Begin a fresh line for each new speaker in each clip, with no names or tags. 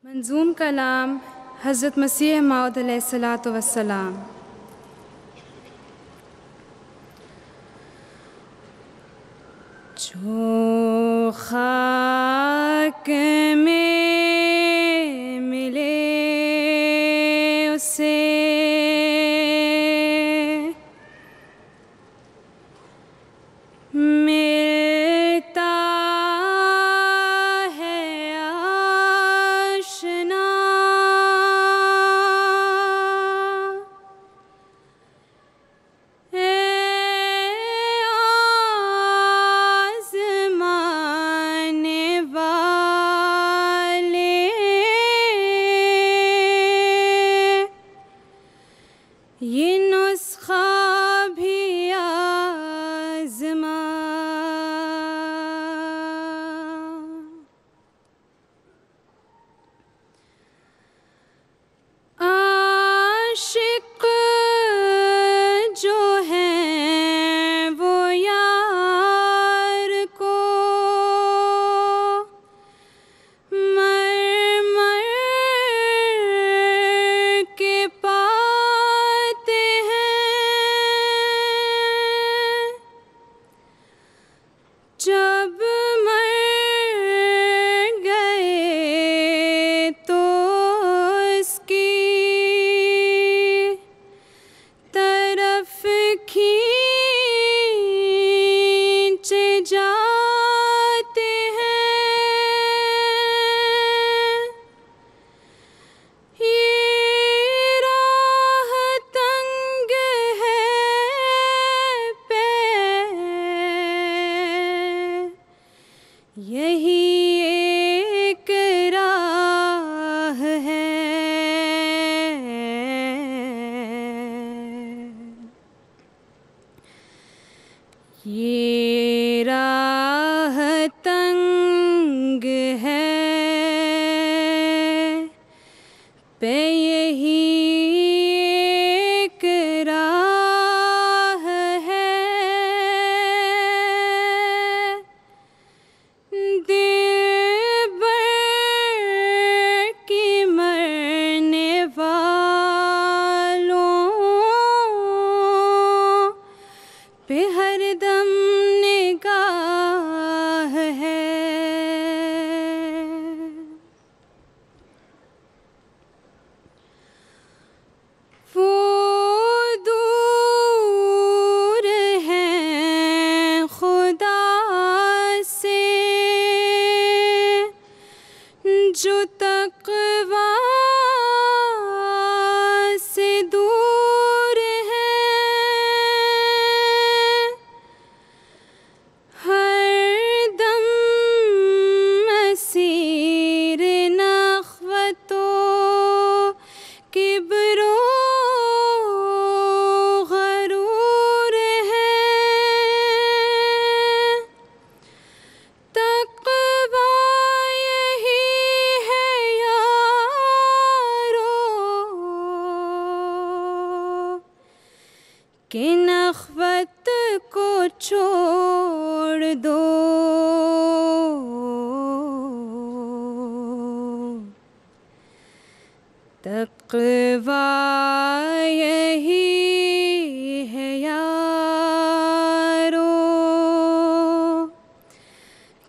मंजूम कलाम हज़रत मसीह मौद अलैहिस्सलातु वस्सलाम। जो खाक में मिले उसे मिलता है आशना। आज़माने वाले ये नुस्खा भी आज़मा। आशिक जो हैं वो यार को मर मर के पाते हैं। जब मर गए तो उसकी तरफ खींचे जाते हैं। ये राह तंग है पे, यही एक राह है। ये राह तंग है पे, यही एक राह है। दिलबर की मरने वालों पे हरदम निगाह है। वो दूर हैं खुदा से जो तक़वा से दूर हैं। हरदम असीर नख़वतों किब्रो गरूर हैं। तक़वा यही है यारो कि नख़वत को छोड़ दो। तक़वा यही है यारो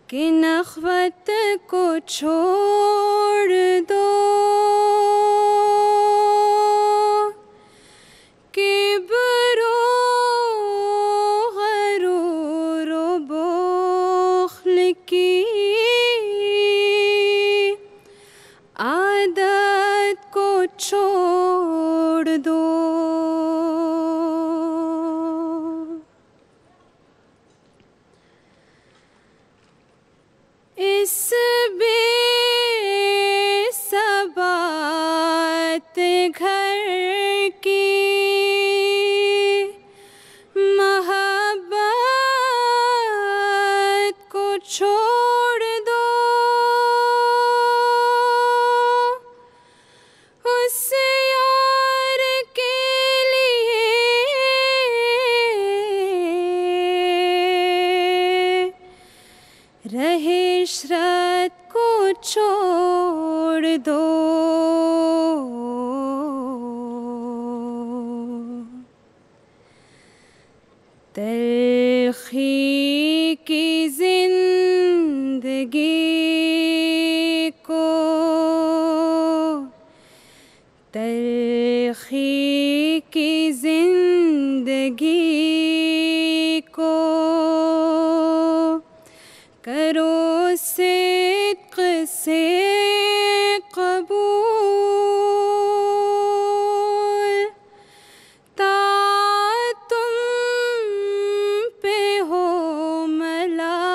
कि नख़वत को छोड़ दो। किब्रो गरूर बुख़्ल की आदत को छोड़ दो। इस बेसबात घर की मोहब्बत को छोड़ दो। उस यार के लिए रहे इशरत को छोड़ दो, तलखी की जिंदगी को, तलखी की जिंदगी को करो सिद्क़ से कबूल, ता तुम पे हो मलाइकाए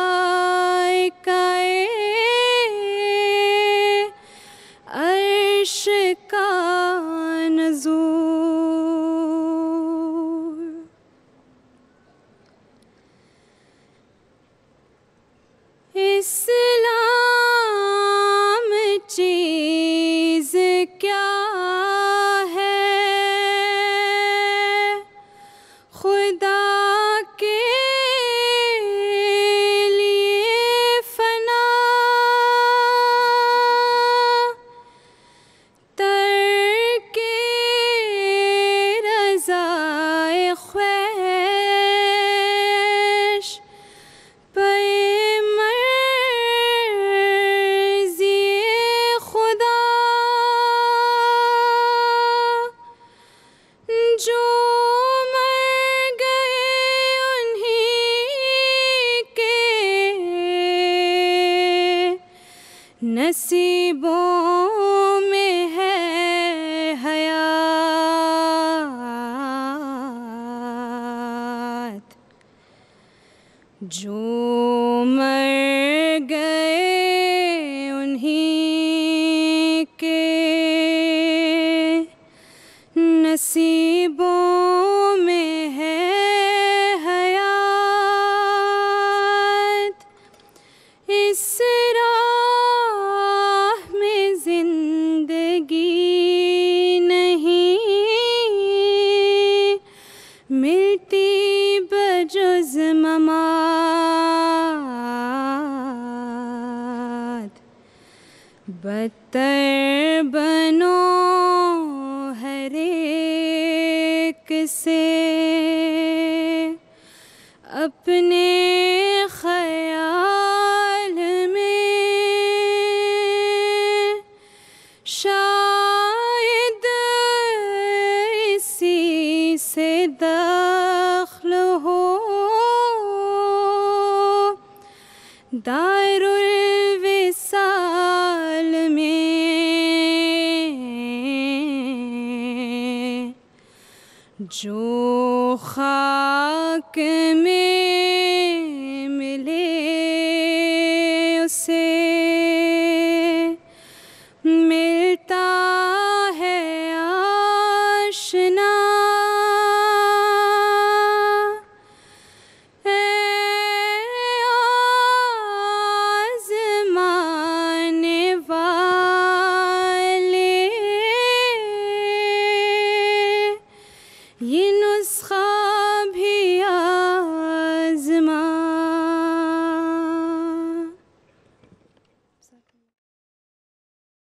अर्श का नज़ूल। इस्लाम चीज़ क्या है, खुदा के लिए फना, तरके रज़ाए ख्वैश, पे मर्ज़ी खुदा, जो मर गए उन्हीं के नसीबों में है हयात, जो मर गए उन्हीं के नसीबों में है हयात। इस राह में जिंदगी नहीं मिलती बजुज़ ममात, बदतर बनो हर एक से अपने ख्याल में, शायद इसी से दख्ल हो दारुल विसाल में, जो खाक में